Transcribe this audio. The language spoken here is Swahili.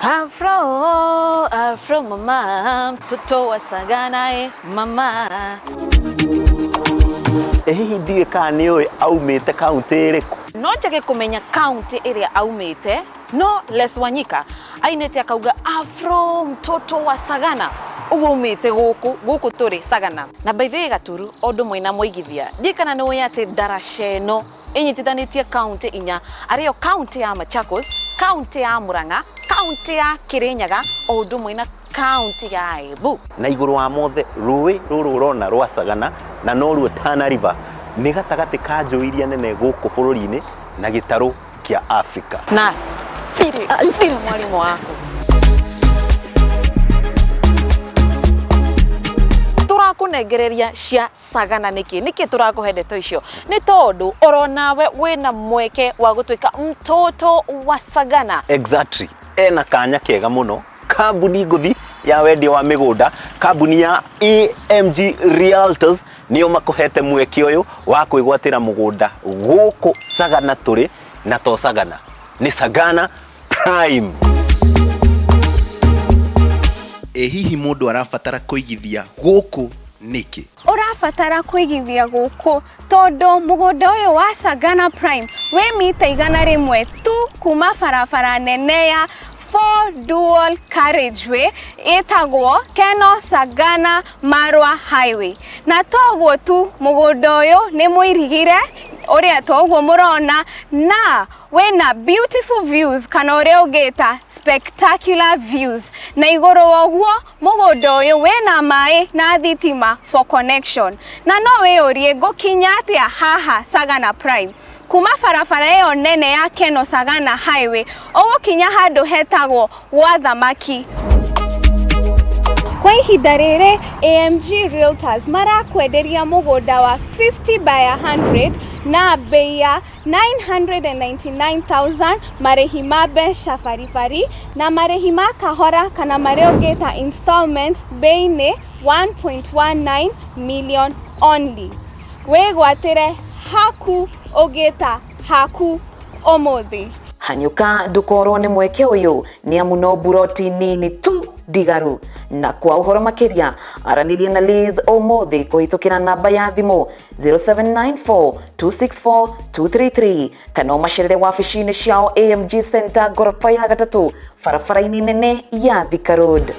Afro, Afro mama, mtoto wa Sagana mama. Hihi ndiye kana oe aumite county iriku? No njage kumenya county iria aumite, no Les Wanyika ainete akauga Afro mtoto wa Sagana. Ugo umite guku turi Sagana. Na by the way Gaturu ondo mwina moigithia. Ndikana ni woya ati darasheno inyitithanitie county inya ariyo county ya Machakos, county ya Murang'a, county ya Kirinyaga, ondo mwina county ya Embu. Na iguru wa mothe rui ruru urona rwa Sagana na no ruo Tana River ni gatagati ka njuiria nene guku bururi-ini na gitaru kia Africa. Na ire mwalimu wako turakunegereria cia Sagana niki turakuhende to icio ni tondu oronawe wina mweke wa gutuika mtoto wa Sagana. Exactly. Ena kanya kega muno kambuni nguthi ya wendia wa migunda, kambuni ya AMG Realtors niyo makuhete mweke uyu wa kwigwatira mugunda guku Sagana turi na to Sagana ni SAGANA PRIME. Hihi mundu arabatara kuigithia guku niki? Urabatara kuigithia guku tondu mugunda uyu wa SAGANA PRIME we mita 100 tu kuma barabara nene ya 4 dual carriageway etagwo Kenol-Sagana-Marua highway. Na toguo tu mugunda uyu ni muirigire uria toguo murona na wena beautiful views kana uria ugeta spectacular views. Na iguru woguo mugunda uyu wena mai na thitima for connection. Na no wiyurie gukinya atia haha SAGANA PRIME kuma barabara iyo nene ya Kenol-Sagana highway ugukinya handu hetagwo gwa thamaki. Kwa ihinda riri AMG Realtors marakwenderia mugunda wa 50 by 100 na bei ya 999,000 marehi ma mbeca baribari na marehi ma kahora kana maria ungeta installments bei ni 1.19 million only. Wegwatire haku ogeta haku omothi. Hanyuka ndukoro ni mweke uyu ni amuno buroti nini tu digaru. Na kwa uhoro makiria aranirie na Liz omothi kuhitukira namba ya thimu 0794264233 kana umashirire wabici-ini ciao AMG Center gorofa ya gatatu barabara-ini nene ya Thika Road.